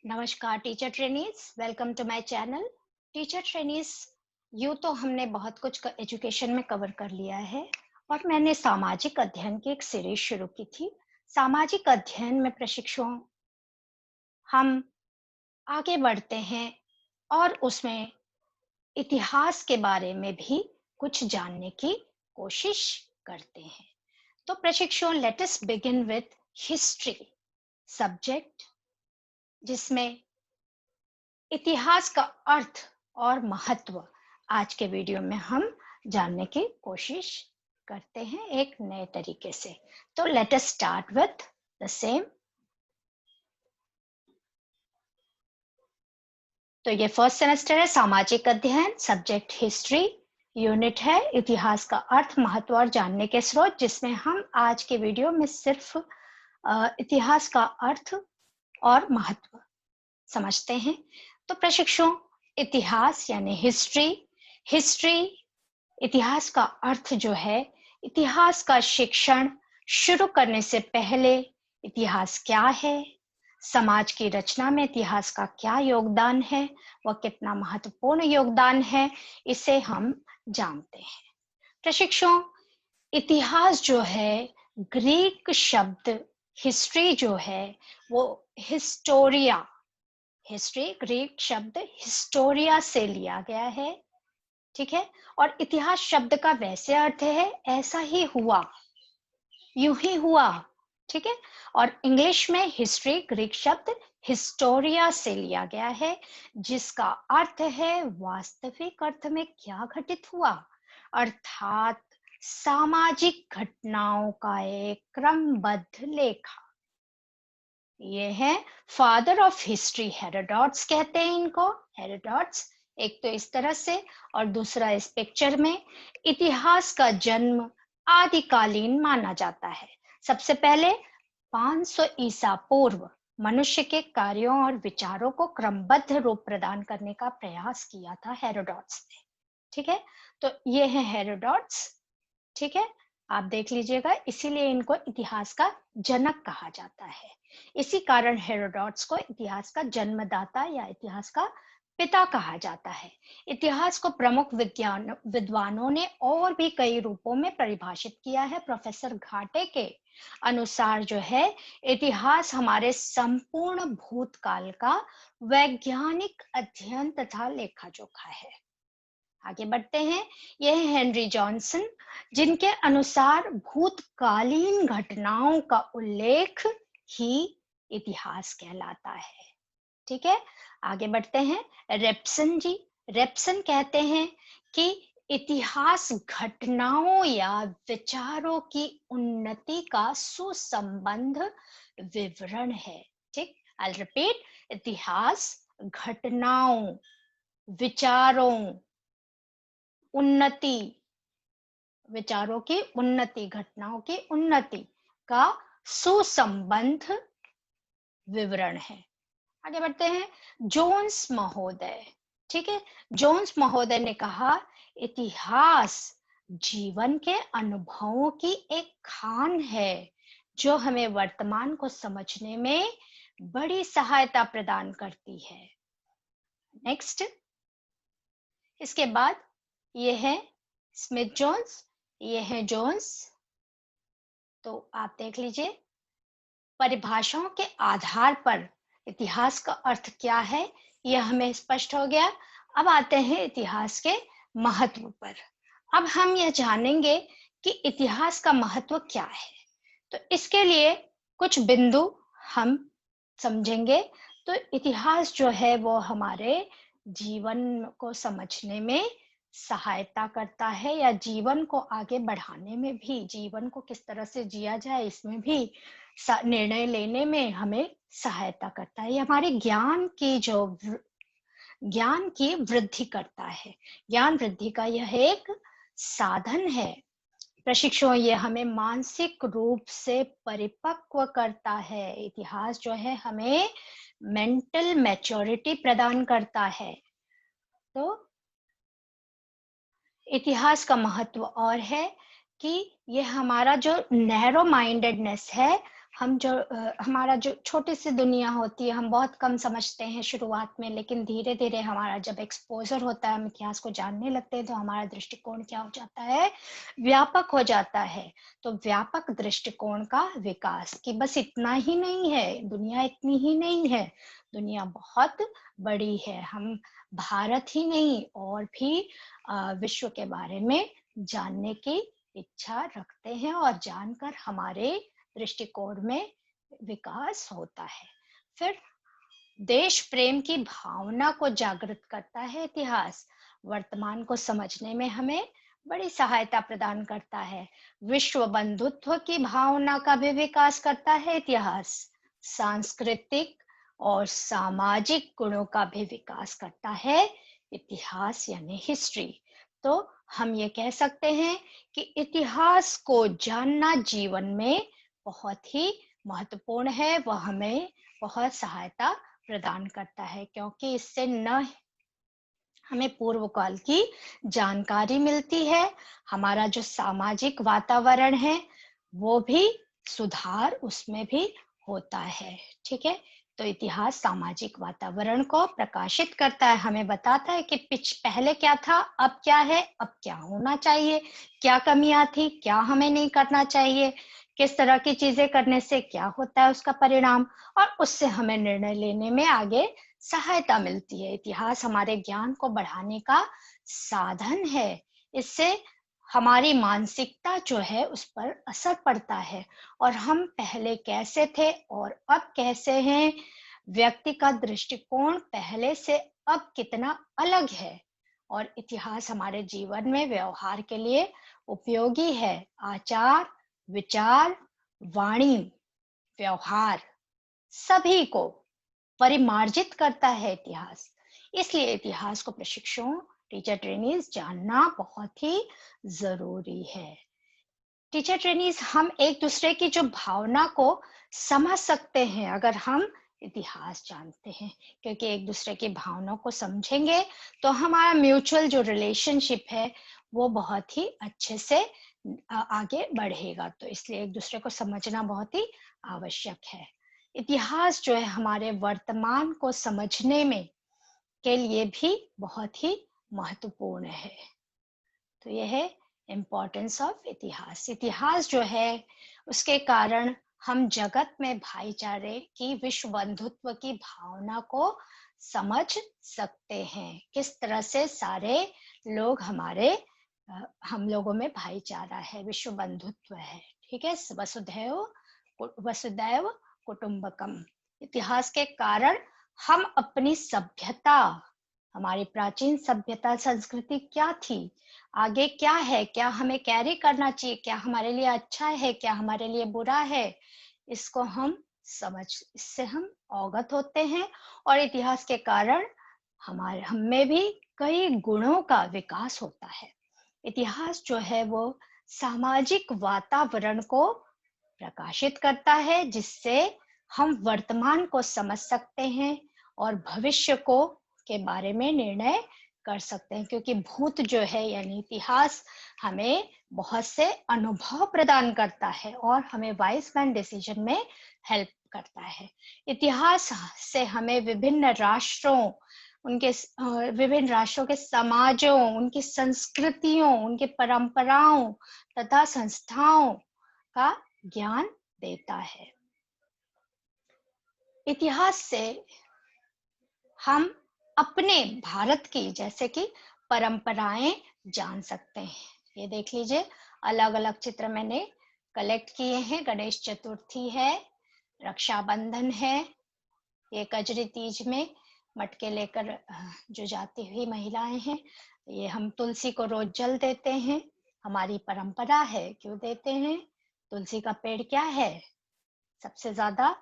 नमस्कार teacher trainees, welcome to my channel. Teacher trainees, यूँ तो हमने बहुत कुछ एजुकेशन में कवर कर लिया है और मैंने सामाजिक अध्ययन की एक सीरीज शुरू की थी। सामाजिक अध्ययन में प्रशिक्षुओं हम आगे बढ़ते हैं और उसमें इतिहास के बारे में भी कुछ जानने की कोशिश करते हैं। तो प्रशिक्षुओं, let us begin with history subject, जिसमें इतिहास का अर्थ और महत्व आज के वीडियो में हम जानने की कोशिश करते हैं एक नए तरीके से। तो let us start with the same. तो ये फर्स्ट सेमेस्टर है सामाजिक अध्ययन, सब्जेक्ट हिस्ट्री, यूनिट है इतिहास का अर्थ, महत्व और जानने के स्रोत, जिसमें हम आज के वीडियो में सिर्फ इतिहास का अर्थ और महत्व समझते हैं। तो प्रशिक्षुओं, इतिहास यानी हिस्ट्री इतिहास का अर्थ जो है, इतिहास का शिक्षण शुरू करने से पहले इतिहास क्या है, समाज की रचना में इतिहास का क्या योगदान है, वह कितना महत्वपूर्ण योगदान है, इसे हम जानते हैं। प्रशिक्षुओं, इतिहास जो है, ग्रीक शब्द हिस्ट्री जो है वो हिस्ट्री ग्रीक शब्द हिस्टोरिया से लिया गया है, ठीक है। और इतिहास शब्द का वैसे अर्थ है ऐसा ही हुआ, यूं ही हुआ, ठीक है। और इंग्लिश में हिस्ट्री ग्रीक शब्द हिस्टोरिया से लिया गया है, जिसका अर्थ है वास्तविक अर्थ में क्या घटित हुआ, अर्थात सामाजिक घटनाओं का एक क्रमबद्ध लेखा। ये है फादर ऑफ हिस्ट्री, हेरोडोट्स कहते हैं इनको, हेरोडोट्स। एक तो इस तरह से और दूसरा इस पिक्चर में। इतिहास का जन्म आदिकालीन माना जाता है। सबसे पहले 500 ईसा पूर्व मनुष्य के कार्यों और विचारों को क्रमबद्ध रूप प्रदान करने का प्रयास किया था हेरोडोट्स ने, ठीक है। तो ये है हेरोडोट्स, ठीक है। आप देख लीजिएगा, इसीलिए इनको इतिहास का जनक कहा जाता है। इसी कारण हेरोडोट्स को इतिहास का जन्मदाता या इतिहास का पिता कहा जाता है। इतिहास को प्रमुख विद्वानों ने और भी कई रूपों में परिभाषित किया है। प्रोफेसर घाटे के अनुसार जो है, इतिहास हमारे संपूर्ण भूतकाल का वैज्ञानिक अध्ययन तथा लेखा जोखा है। आगे बढ़ते हैं। यह है हेनरी जॉनसन, जिनके अनुसार भूतकालीन घटनाओं का उल्लेख ही इतिहास कहलाता है, ठीक है। आगे बढ़ते हैं। रेप्सन कहते हैं कि इतिहास घटनाओं या विचारों की उन्नति का सुसंबद्ध विवरण है, ठीक। आई रिपीट, इतिहास घटनाओं, विचारों, उन्नति, विचारों की उन्नति, घटनाओं की उन्नति का सुसंबद्ध विवरण है। आगे बढ़ते हैं। जोन्स महोदय, ठीक है। जोन्स महोदय ने कहा, इतिहास जीवन के अनुभवों की एक खान है जो हमें वर्तमान को समझने में बड़ी सहायता प्रदान करती है। नेक्स्ट, इसके बाद ये है स्मिथ जोन्स, ये है जोन्स। तो आप देख लीजिए, परिभाषाओं के आधार पर इतिहास का अर्थ क्या है, यह हमें स्पष्ट हो गया। अब आते हैं इतिहास के महत्व पर। अब हम यह जानेंगे कि इतिहास का महत्व क्या है। तो इसके लिए कुछ बिंदु हम समझेंगे। तो इतिहास जो है वो हमारे जीवन को समझने में सहायता करता है, या जीवन को आगे बढ़ाने में भी, जीवन को किस तरह से जिया जाए इसमें भी निर्णय लेने में हमें सहायता करता है। ये हमारे ज्ञान की वृद्धि करता है। ज्ञान वृद्धि का यह एक साधन है। प्रशिक्षण ये हमें मानसिक रूप से परिपक्व करता है। इतिहास जो है हमें मेंटल मैच्योरिटी प्रदान करता है। तो इतिहास का महत्व और है कि ये हमारा जो नैरो माइंडेडनेस है हम जो हमारा जो छोटी सी दुनिया होती है, हम बहुत कम समझते हैं शुरुआत में, लेकिन धीरे धीरे हमारा जब एक्सपोजर होता है, हम इतिहास को जानने लगते हैं, तो हमारा दृष्टिकोण क्या हो जाता है, व्यापक हो जाता है। तो व्यापक दृष्टिकोण का विकास, कि बस इतना ही नहीं है, दुनिया इतनी ही नहीं है, दुनिया बहुत बड़ी है। हम भारत ही नहीं और भी विश्व के बारे में जानने की इच्छा रखते हैं, और जानकर हमारे दृष्टिकोण में विकास होता है। फिर देश प्रेम की भावना को जागृत करता है इतिहास। वर्तमान को समझने में हमें बड़ी सहायता प्रदान करता है। विश्व बंधुत्व की भावना का भी विकास करता है इतिहास। सांस्कृतिक और सामाजिक गुणों का भी विकास करता है इतिहास, यानी हिस्ट्री। तो हम ये कह सकते हैं कि इतिहास को जानना जीवन में बहुत ही महत्वपूर्ण है। वह हमें बहुत सहायता प्रदान करता है, क्योंकि इससे न हमें पूर्व काल की जानकारी मिलती है, हमारा जो सामाजिक वातावरण है वो भी सुधार उसमें भी होता है। ठीक है, तो इतिहास सामाजिक वातावरण को प्रकाशित करता है, हमें बताता है कि पहले क्या था, अब क्या है, अब क्या होना चाहिए, क्या कमियां थी, क्या हमें नहीं करना चाहिए, किस तरह की चीजें करने से क्या होता है उसका परिणाम, और उससे हमें निर्णय लेने में आगे सहायता मिलती है। इतिहास हमारे ज्ञान को बढ़ाने का साधन है। इससे हमारी मानसिकता जो है उस पर असर पड़ता है, और हम पहले कैसे थे और अब कैसे हैं, व्यक्ति का दृष्टिकोण पहले से अब कितना अलग है। और इतिहास हमारे जीवन में व्यवहार के लिए उपयोगी है। आचार, विचार, वाणी, व्यवहार सभी को परिमार्जित करता है इतिहास। इसलिए इतिहास को प्रशिक्षुओं, टीचर ट्रेनीज जानना बहुत ही जरूरी है। टीचर ट्रेनीज, हम एक दूसरे की जो भावना को समझ सकते हैं अगर हम इतिहास जानते हैं, क्योंकि एक दूसरे की भावना को समझेंगे तो हमारा म्यूचुअल जो रिलेशनशिप है वो बहुत ही अच्छे से आगे बढ़ेगा। तो इसलिए एक दूसरे को समझना बहुत ही आवश्यक है। इतिहास जो है हमारे वर्तमान को समझने में के लिए भी बहुत ही महत्वपूर्ण है। तो यह है इम्पोर्टेंस ऑफ इतिहास। इतिहास जो है उसके कारण हम जगत में भाईचारे की, विश्व बंधुत्व की भावना को समझ सकते हैं। किस तरह से सारे लोग हमारे हम लोगों में भाईचारा है, विश्व बंधुत्व है। ठीक है, वसुदैव कुटुंबकम। इतिहास के कारण हम अपनी सभ्यता, हमारी प्राचीन सभ्यता संस्कृति क्या थी, आगे क्या है, क्या हमें कैरी करना चाहिए, क्या हमारे लिए अच्छा है, क्या हमारे लिए बुरा है, इसको हम इससे हम अवगत होते हैं। और इतिहास के कारण हमारे हमें भी कई गुणों का विकास होता है। इतिहास जो है वो सामाजिक वातावरण को प्रकाशित करता है, जिससे हम वर्तमान को समझ सकते हैं और भविष्य को के बारे में निर्णय कर सकते हैं, क्योंकि भूत जो है यानी इतिहास हमें बहुत से अनुभव प्रदान करता है और हमें वाइज मैन डिसीजन में हेल्प करता है। इतिहास से हमें विभिन्न राष्ट्रों के समाजों, उनकी संस्कृतियों, उनकी परंपराओं तथा संस्थाओं का ज्ञान देता है। इतिहास से हम अपने भारत की जैसे कि परंपराएं जान सकते हैं। ये देख लीजिए, अलग अलग चित्र मैंने कलेक्ट किए हैं। गणेश चतुर्थी है, रक्षाबंधन है, ये कजरी तीज में मटके लेकर जो जाती हुई महिलाएं हैं, ये हम तुलसी को रोज जल देते हैं, हमारी परंपरा है। क्यों देते हैं? तुलसी का पेड़ क्या है, सबसे ज्यादा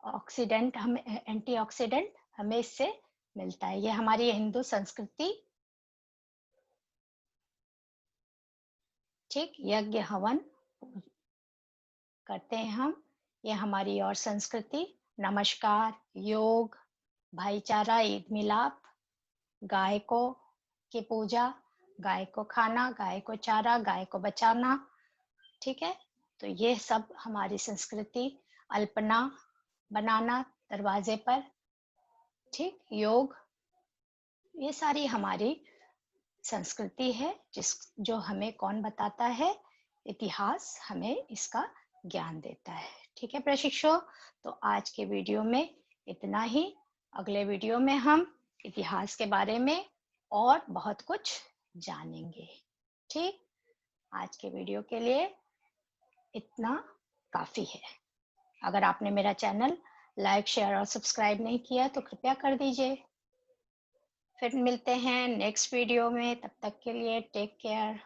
ऑक्सीडेंट, हम एंटीऑक्सीडेंट हमें इससे मिलता है। ये हमारी हिंदू संस्कृति, ठीक, यज्ञ हवन करते हैं हम, ये हमारी और संस्कृति। नमस्कार, योग, भाईचारा, ईद मिलाप, गाय को की पूजा, गाय को खाना, गाय को चारा, गाय को बचाना। ठीक है, तो ये सब हमारी संस्कृति अल्पना बनाना दरवाजे पर, ठीक, योग, ये सारी हमारी संस्कृति है, जो हमें कौन बताता है? इतिहास हमें इसका ज्ञान देता है। ठीक है प्रशिक्षु, तो आज के वीडियो में इतना ही। अगले वीडियो में हम इतिहास के बारे में और बहुत कुछ जानेंगे। ठीक, आज के वीडियो के लिए इतना काफी है। अगर आपने मेरा चैनल लाइक, शेयर और सब्सक्राइब नहीं किया तो कृपया कर दीजिए। फिर मिलते हैं नेक्स्ट वीडियो में, तब तक के लिए टेक केयर।